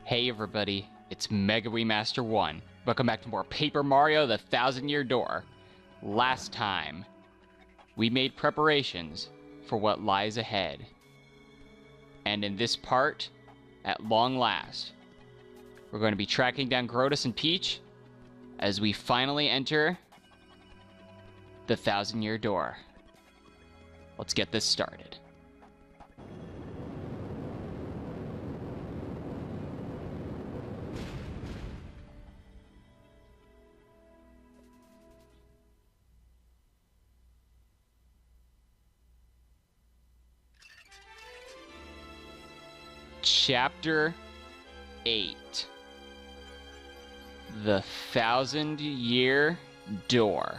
Hey everybody, it's Mega Remaster 1. Welcome back to more Paper Mario The Thousand Year Door. Last time, we made preparations for what lies ahead. And in this part, at long last, we're going to be tracking down Grodus and Peach as we finally enter the Thousand Year Door. Let's get this started. Chapter 8. The Thousand Year Door.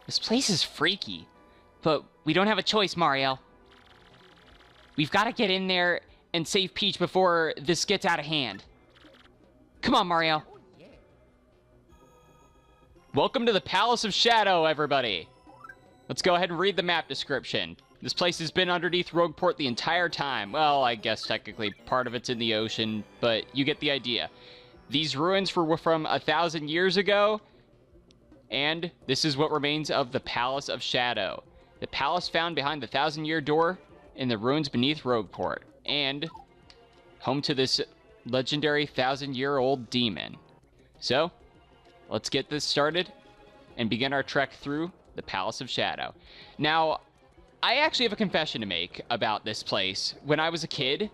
This place is freaky. But we don't have a choice, Mario. We've got to get in there and save Peach before this gets out of hand. Come on, Mario. Welcome to the Palace of Shadow, everybody. Let's go ahead and read the map description. This place has been underneath Rogueport the entire time. Well, I guess technically part of it's in the ocean, but you get the idea. These ruins were from 1,000 years ago, and this is what remains of the Palace of Shadow. The palace found behind the Thousand Year Door in the ruins beneath Rogueport, and home to this legendary 1,000-year-old demon. So, let's get this started and begin our trek through the Palace of Shadow. Now, I actually have a confession to make about this place. When I was a kid,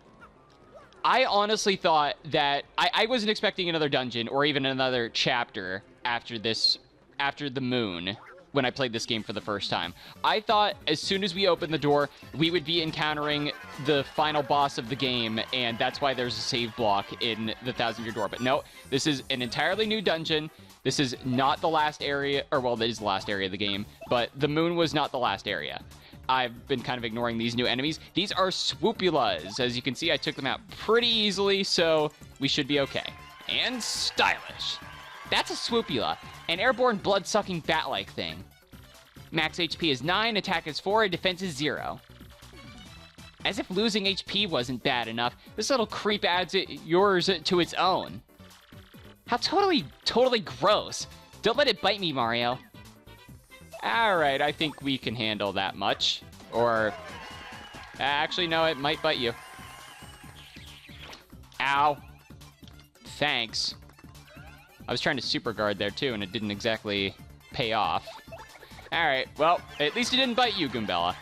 I honestly thought that I wasn't expecting another dungeon or even another chapter after the moon. When I played this game for the first time, I thought as soon as we opened the door, we would be encountering the final boss of the game, and that's why there's a save block in the Thousand Year Door. But no, this is an entirely new dungeon. This is not the last area, or well, it is the last area of the game, but the moon was not the last area. I've been kind of ignoring these new enemies. These are Swoopulas. As you can see, I took them out pretty easily, so we should be okay. And stylish. That's a Swoopula, an airborne blood-sucking bat-like thing. Max HP is 9, attack is 4, and defense is 0. As if losing HP wasn't bad enough, this little creep adds yours to its own. How totally gross. Don't let it bite me, Mario. Alright, I think we can handle that much. Or, actually, no, it might bite you. Ow. Thanks. I was trying to super guard there too, and it didn't exactly pay off. Alright, well, at least it didn't bite you, Goombella.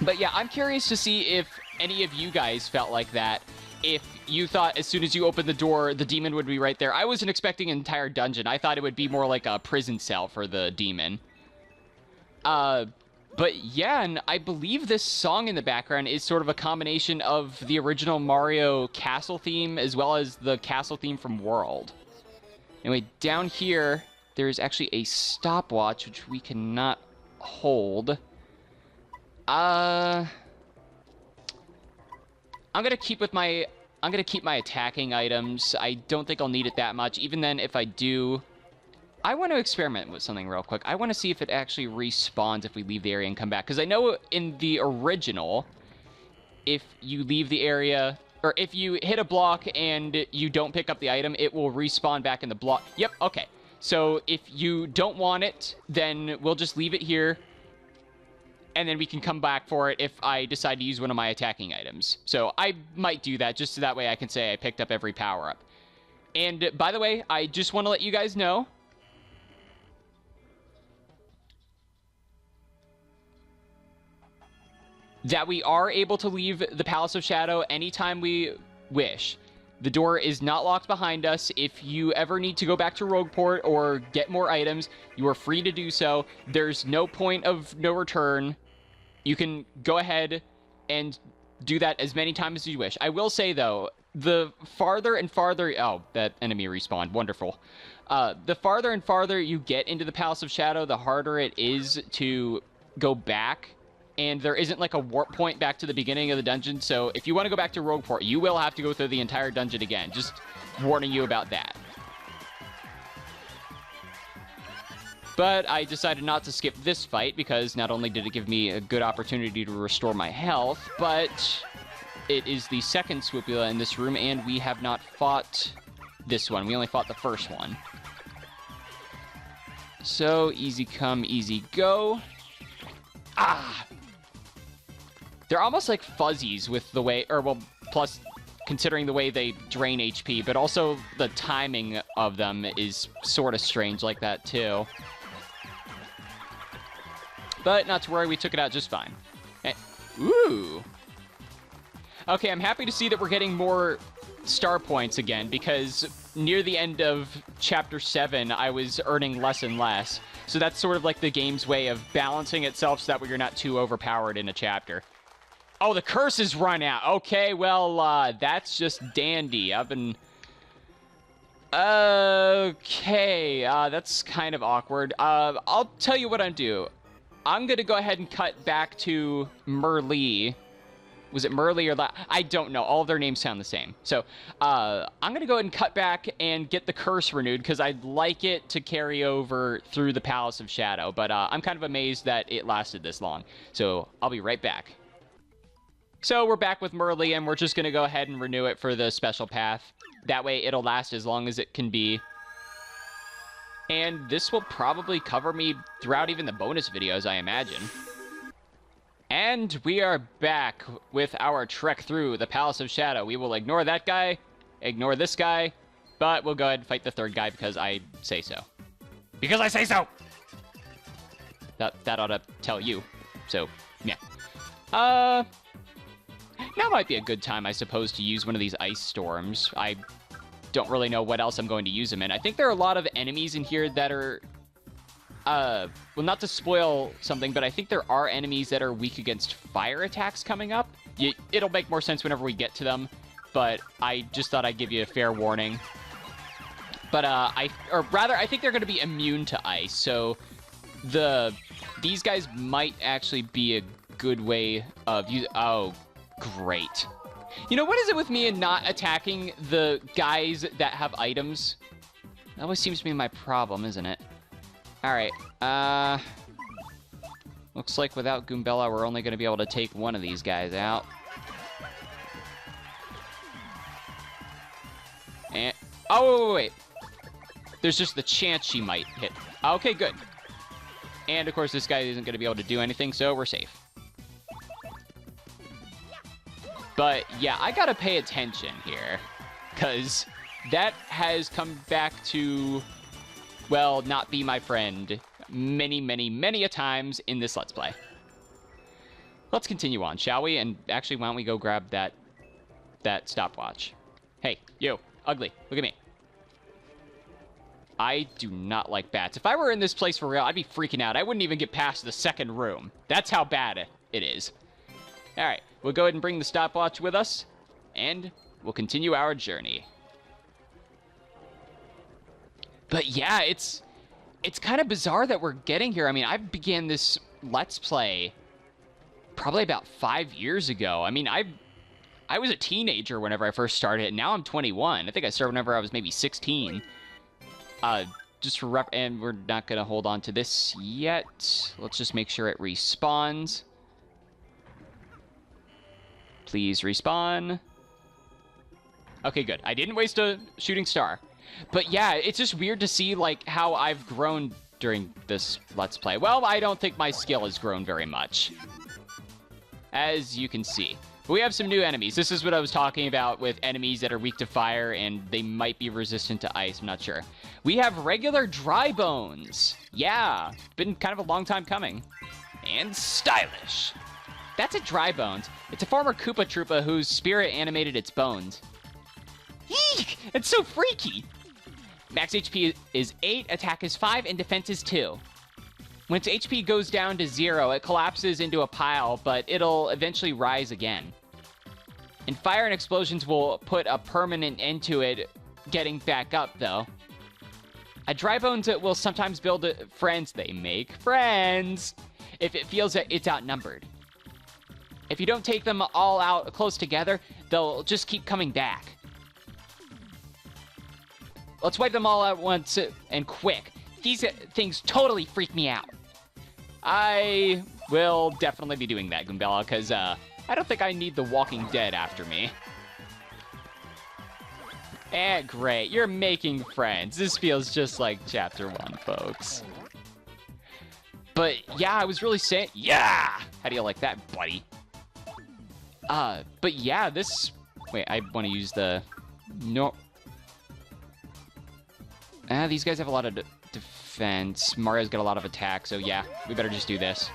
But yeah, I'm curious to see if any of you guys felt like that. If you thought as soon as you opened the door, the demon would be right there. I wasn't expecting an entire dungeon. I thought it would be more like a prison cell for the demon. But yeah, and I believe this song in the background is sort of a combination of the original Mario castle theme as well as the castle theme from World. Anyway, down here, there's actually a stopwatch, which we cannot hold. I'm gonna keep my attacking items. I don't think I'll need it that much. Even then, if I do, I want to experiment with something real quick. I want to see if it actually respawns if we leave the area and come back. Because I know in the original, if you leave the area, or if you hit a block and you don't pick up the item, it will respawn back in the block. Yep, okay. So if you don't want it, then we'll just leave it here. And then we can come back for it if I decide to use one of my attacking items. So I might do that just so that way I can say I picked up every power-up. And by the way, I just want to let you guys know that we are able to leave the Palace of Shadow anytime we wish. The door is not locked behind us. If you ever need to go back to Rogueport or get more items, you are free to do so. There's no point of no return. You can go ahead and do that as many times as you wish. I will say, though, the farther and farther... Oh, that enemy respawned. Wonderful. The farther and farther you get into the Palace of Shadow, the harder it is to go back and there isn't like a warp point back to the beginning of the dungeon. So if you want to go back to Rogueport, you will have to go through the entire dungeon again. Just warning you about that. But I decided not to skip this fight because not only did it give me a good opportunity to restore my health, but it is the second Swoopula in this room, and we have not fought this one. We only fought the first one. So, easy come, easy go. Ah! They're almost like fuzzies with the way, or well, plus considering the way they drain HP, but also the timing of them is sort of strange like that too. But not to worry, we took it out just fine. Hey. Ooh! Okay, I'm happy to see that we're getting more star points again, because near the end of Chapter 7, I was earning less and less. So that's sort of like the game's way of balancing itself so that way you're not too overpowered in a chapter. Oh, the curse has run out. Okay, well, that's just dandy. I've been... Okay, that's kind of awkward. I'll tell you what I'm do. I'm gonna go ahead and cut back to Merlee. Was it Merlee or I don't know. All of their names sound the same. So, I'm going to go ahead and cut back and get the curse renewed because I'd like it to carry over through the Palace of Shadow. But I'm kind of amazed that it lasted this long. So, I'll be right back. So, we're back with Merlee, and we're just going to go ahead and renew it for the special path. That way, it'll last as long as it can be. And this will probably cover me throughout even the bonus videos, I imagine. And we are back with our trek through the Palace of Shadow. We will ignore that guy, ignore this guy, but we'll go ahead and fight the third guy because I say so. Because I say so! That ought to tell you. So, yeah. Now might be a good time, I suppose, to use one of these ice storms. I don't really know what else I'm going to use them in. I think there are a lot of enemies in here that are... well, not to spoil something, but I think there are enemies that are weak against fire attacks coming up. It'll make more sense whenever we get to them, but I just thought I'd give you a fair warning. But, I think they're going to be immune to ice, so these guys might actually be a good way of oh, great. You know, what is it with me and not attacking the guys that have items? That always seems to be my problem, isn't it? Alright, looks like without Goombella, we're only going to be able to take one of these guys out. And, oh, wait. There's just the chance she might hit. Okay, good. And, of course, this guy isn't going to be able to do anything, so we're safe. But, yeah, I gotta pay attention here, because that has come back to... well, not be my friend many, many, many a times in this Let's Play. Let's continue on, shall we? And actually, why don't we go grab that stopwatch? Hey, you, ugly, look at me. I do not like bats. If I were in this place for real, I'd be freaking out. I wouldn't even get past the second room. That's how bad it is. All right, we'll go ahead and bring the stopwatch with us, and we'll continue our journey. But yeah, it's kind of bizarre that we're getting here. I mean, I began this Let's Play probably about 5 years ago. I mean, I was a teenager whenever I first started, and now I'm 21. I think I started whenever I was maybe 16. Just for and we're not going to hold on to this yet. Let's just make sure it respawns. Please respawn. Okay, good. I didn't waste a shooting star. But yeah, it's just weird to see, like, how I've grown during this Let's Play. Well, I don't think my skill has grown very much, as you can see. But we have some new enemies. This is what I was talking about with enemies that are weak to fire, and they might be resistant to ice. I'm not sure. We have regular dry bones. Yeah, been kind of a long time coming. And stylish. That's a dry bones. It's a former Koopa Troopa whose spirit animated its bones. Eek! It's so freaky! Max HP is 8, attack is 5, and defense is 2. When its HP goes down to 0, it collapses into a pile, but it'll eventually rise again. And fire and explosions will put a permanent end to it getting back up, though. A dry bones will sometimes build friends. They make friends if it feels that it's outnumbered. if you don't take them all out close together, they'll just keep coming back. Let's wipe them all out once and quick. These things totally freak me out. I will definitely be doing that, Goombella, because I don't think I need the Walking Dead after me. And great, you're making friends. This feels just like Chapter 1, folks. But yeah, I was really saying, yeah! How do you like that, buddy? But yeah, this... Wait, I want to use the... No... these guys have a lot of defense. Mario's got a lot of attack, so yeah, we better just do this.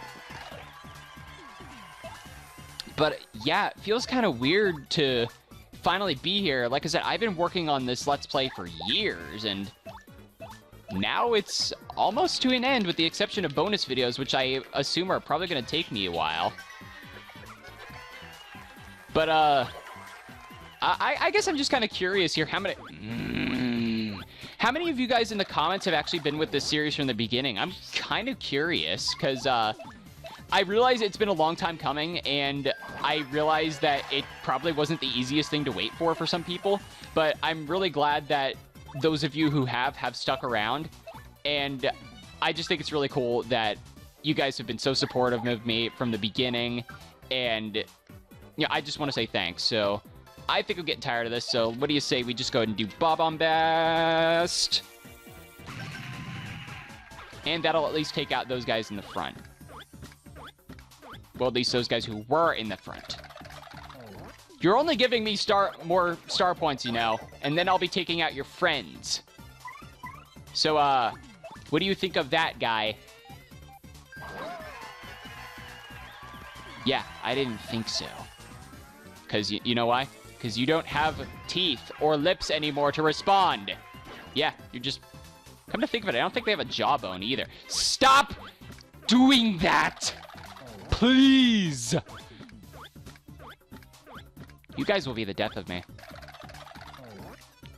But yeah, it feels kind of weird to finally be here. Like I said, I've been working on this Let's Play for years, and now it's almost to an end with the exception of bonus videos, which I assume are probably going to take me a while. But, I guess I'm just kind of curious here. How many of you guys in the comments have actually been with this series from the beginning? I'm kind of curious, because, I realize it's been a long time coming, and I realize that it probably wasn't the easiest thing to wait for some people, but I'm really glad that those of you who have stuck around, and I just think it's really cool that you guys have been so supportive of me from the beginning, and yeah, I just want to say thanks. So I think I'm getting tired of this, so what do you say we just go ahead and do Bob-omb-Bast? And that'll at least take out those guys in the front. Well, at least those guys who were in the front. You're only giving me more star points, you know, and then I'll be taking out your friends. So, what do you think of that, guy? Yeah, I didn't think so. Because, you know why? Because you don't have teeth or lips anymore to respond. Yeah, you're just... Come to think of it, I don't think they have a jawbone either. Stop doing that! Please! You guys will be the death of me.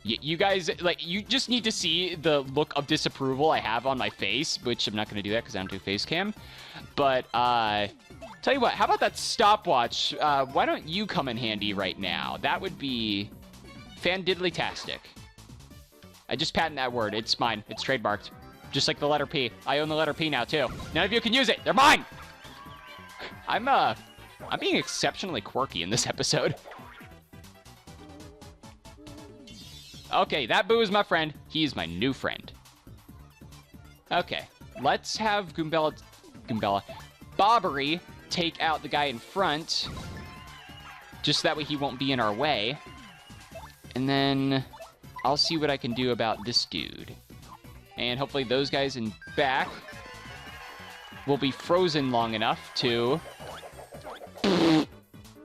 You guys, like, you just need to see the look of disapproval I have on my face, which I'm not going to do that because I don't do face cam. But, tell you what, how about that stopwatch? Why don't you come in handy right now? That would be fan-diddly-tastic. I just patent that word. It's mine. It's trademarked. Just like the letter P. I own the letter P now, too. None of you can use it. They're mine! I'm being exceptionally quirky in this episode. Okay, that Boo is my friend. He's my new friend. Okay, let's have Goombella, Bobbery take out the guy in front. Just that way he won't be in our way. And then I'll see what I can do about this dude. And hopefully those guys in back will be frozen long enough to...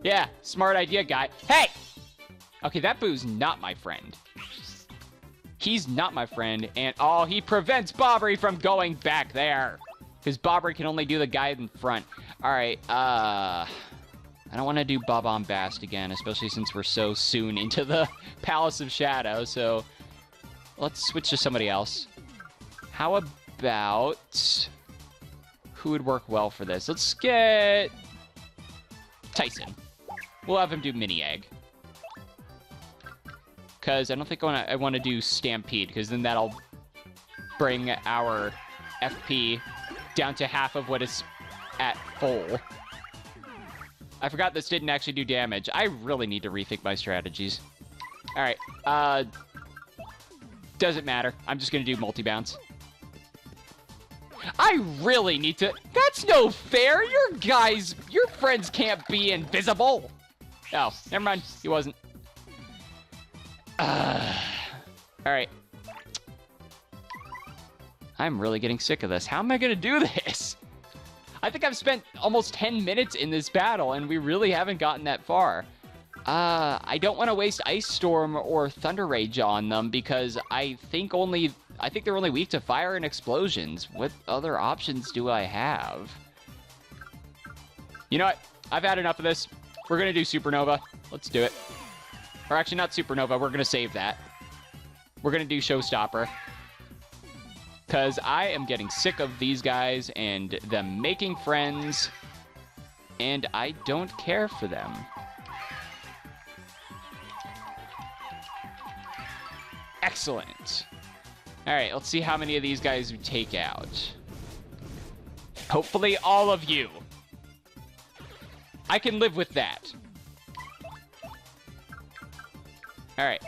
Yeah, smart idea, guy. Hey! Okay, that Boo's not my friend. He's not my friend, and oh, he prevents Bobbery from going back there. Because Bobbery can only do the guy in front. Alright, I don't want to do Bob-omb-Bast again, especially since we're so soon into the Palace of Shadow, so let's switch to somebody else. How about... Who would work well for this? Let's get... Tyson. We'll have him do Mini-Egg. Because I don't think I want to do Stampede, because then that'll bring our FP down to half of what is at full. I forgot this didn't actually do damage. I really need to rethink my strategies. Alright, doesn't matter. I'm just going to do multi-bounce. I really need to... That's no fair! Your friends can't be invisible! Oh, never mind. He wasn't. Alright. I'm really getting sick of this. How am I gonna do this? I think I've spent almost 10 minutes in this battle, and we really haven't gotten that far. I don't want to waste Ice Storm or Thunder Rage on them, because I think they're only weak to fire and explosions. What other options do I have? You know what? I've had enough of this. We're gonna do Supernova. Let's do it. Or actually, not Supernova. We're gonna save that. We're gonna do Showstopper. Because I am getting sick of these guys and them making friends and I don't care for them. Excellent. All right, let's see how many of these guys we take out. Hopefully all of you. I can live with that. All right.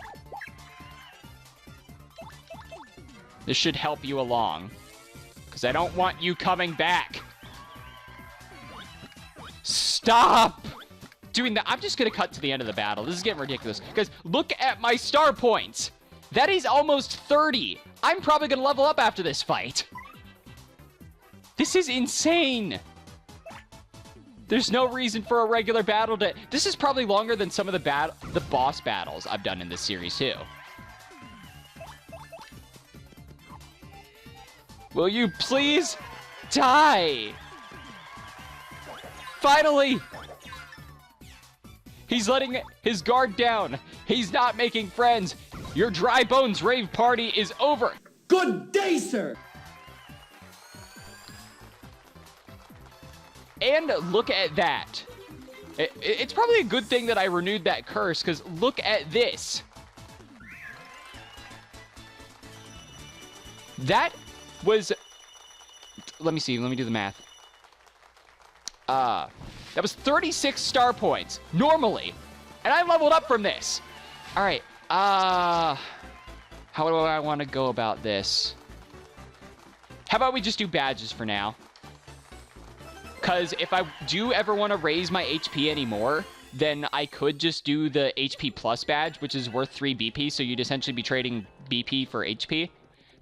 This should help you along, because I don't want you coming back. Stop doing that. I'm just going to cut to the end of the battle. This is getting ridiculous, because look at my star points. That is almost 30. I'm probably going to level up after this fight. This is insane. There's no reason for a regular battle to... This is probably longer than some of the boss battles I've done in this series, too. Will you please die? Finally! He's letting his guard down. He's not making friends. Your Dry Bones rave party is over. Good day, sir! And look at that. It's probably a good thing that I renewed that curse, because look at this. That was... Let me see. Let me do the math. That was 36 star points, normally. And I leveled up from this. All right. How do I want to go about this? How about we just do badges for now? Because if I do ever want to raise my HP anymore, then I could just do the HP Plus badge, which is worth 3 BP. So you'd essentially be trading BP for HP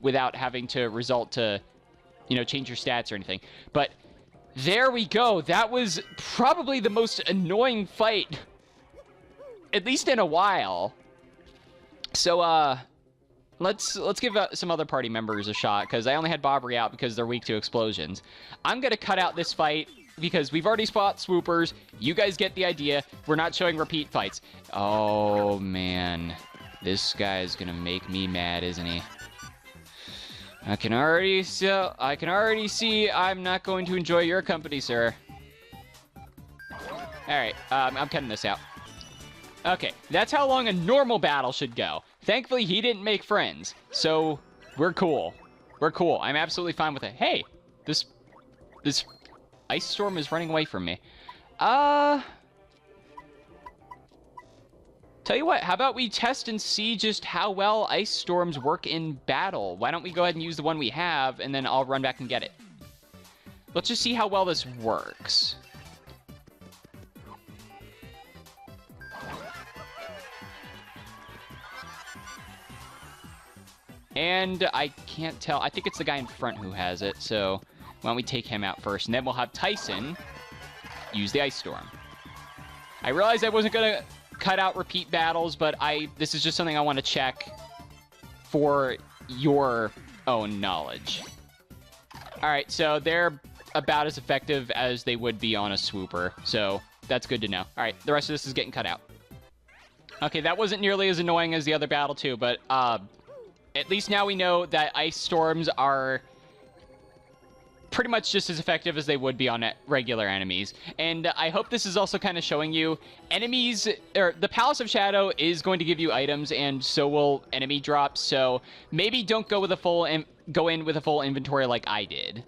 without having to result to, you know, change your stats or anything. But there we go. That was probably the most annoying fight, at least in a while. So, let's give some other party members a shot, because I only had Bobbery out because they're weak to explosions. I'm going to cut out this fight because we've already fought swoopers. You guys get the idea. We're not showing repeat fights. Oh, man. This guy is going to make me mad, isn't he? I can already see I'm not going to enjoy your company, sir. Alright, I'm cutting this out. Okay, that's how long a normal battle should go. Thankfully, he didn't make friends, so we're cool. We're cool. I'm absolutely fine with it. Hey, this ice storm is running away from me. Tell you what, how about we test and see just how well ice storms work in battle? Why don't we go ahead and use the one we have, and then I'll run back and get it. Let's just see how well this works. And I can't tell. I think it's the guy in front who has it, so why don't we take him out first, and then we'll have Tyson use the ice storm. I realized I wasn't going to cut out repeat battles, but this is just something I want to check for your own knowledge. Alright, so they're about as effective as they would be on a swooper, so that's good to know. Alright, the rest of this is getting cut out. Okay, that wasn't nearly as annoying as the other battle too, but at least now we know that ice storms are pretty much just as effective as they would be on regular enemies. And I hope this is also kind of showing you enemies, or the Palace of Shadow is going to give you items, and so will enemy drops. So maybe don't go with go in with a full inventory like I did.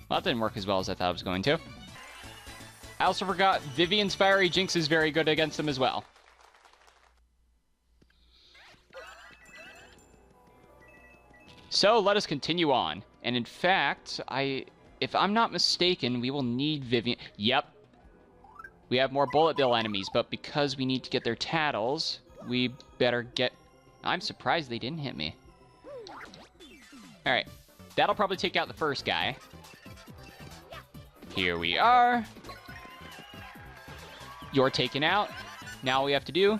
Well, that didn't work as well as I thought it was going to. I also forgot Vivian's Fiery Jinx is very good against them as well. So let us continue on. And in fact, if I'm not mistaken, we will need Vivian. Yep. We have more Bullet Bill enemies, but because we need to get their tattles, we better get... I'm surprised they didn't hit me. Alright. That'll probably take out the first guy. Here we are. You're taken out. Now all we have to do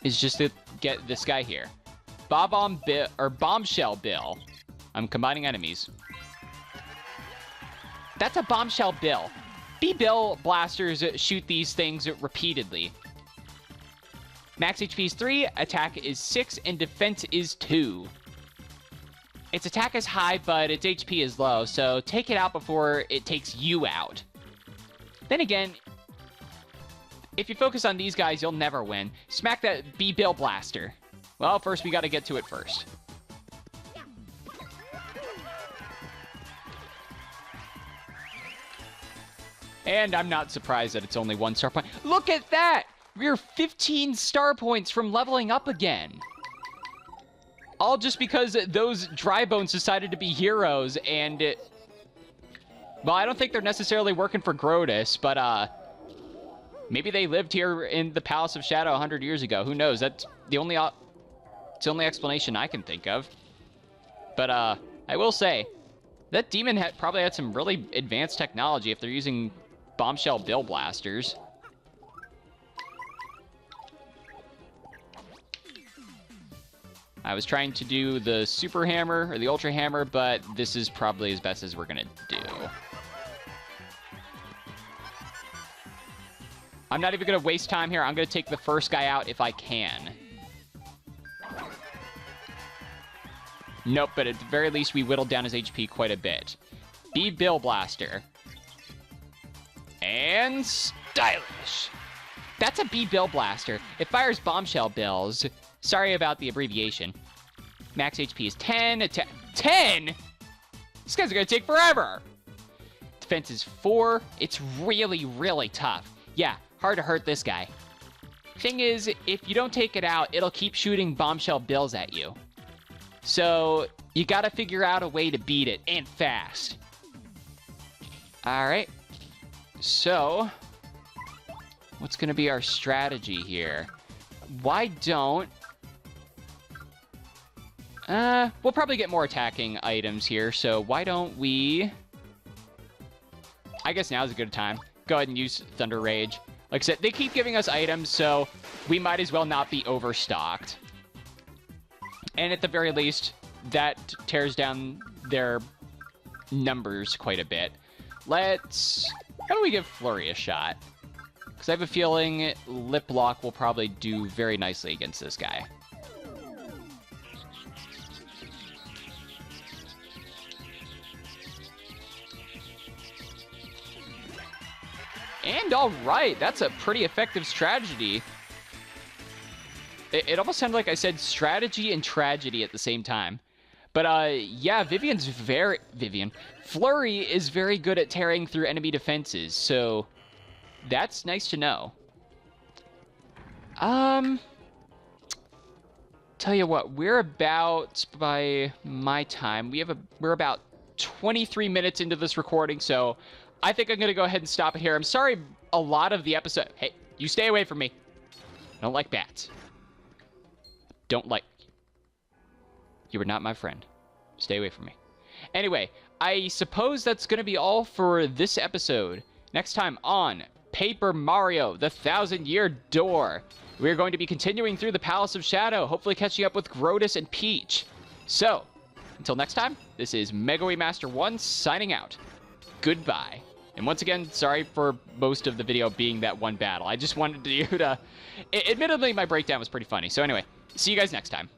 is just to get this guy here. Bombshell Bill. I'm combining enemies. That's a Bombshell Bill. B-Bill blasters shoot these things repeatedly. Max HP is 3, attack is 6, and defense is 2. Its attack is high, but its HP is low, so take it out before it takes you out. Then again, if you focus on these guys, you'll never win. Smack that B-Bill blaster. Well, first we gotta get to it first. And I'm not surprised that it's only 1 star point. Look at that! We're 15 star points from leveling up again. All just because those dry bones decided to be heroes, and well, I don't think they're necessarily working for Grodus, but maybe they lived here in the Palace of Shadow 100 years ago. Who knows? That's the only it's the only explanation I can think of. But I will say that demon probably had some really advanced technology if they're using Bombshell Bill blasters. I was trying to do the Super Hammer or the Ultra Hammer, but this is probably as best as we're gonna do. I'm not even gonna waste time here. I'm gonna take the first guy out if I can. Nope, but at the very least, we whittled down his HP quite a bit. B-Bill Blaster. And stylish. That's a B-Bill Blaster. It fires Bombshell Bills. Sorry about the abbreviation. Max HP is 10. 10? These guys are gonna take forever. Defense is 4. It's really, really tough. Yeah, hard to hurt this guy. Thing is, if you don't take it out, it'll keep shooting Bombshell Bills at you. So, you gotta figure out a way to beat it, and fast. Alright. So, what's gonna be our strategy here? Why don't... we'll probably get more attacking items here, so why don't we... I guess now's a good time. Go ahead and use Thunder Rage. Like I said, they keep giving us items, so we might as well not be overstocked. And at the very least, that tears down their numbers quite a bit. Let's... How do we give Flurry a shot? Because I have a feeling Lip Lock will probably do very nicely against this guy. And alright, that's a pretty effective strategy. It almost sounded like I said strategy and tragedy at the same time. But yeah, Flurry is very good at tearing through enemy defenses, so that's nice to know. Tell you what, we're about, by my time, we're about 23 minutes into this recording, so I think I'm gonna go ahead and stop it here. I'm sorry a lot of the episode... Hey, you stay away from me. I don't like bats. Don't like... You are not my friend. Stay away from me. Anyway, I suppose that's gonna be all for this episode. Next time on Paper Mario, the 1000-Year Door, we're going to be continuing through the Palace of Shadow, hopefully catching up with Grodus and Peach. So, until next time, this is Megaway Master 1 signing out. Goodbye. And once again, sorry for most of the video being that one battle. I just wanted you to... Admittedly, my breakdown was pretty funny. So anyway, see you guys next time.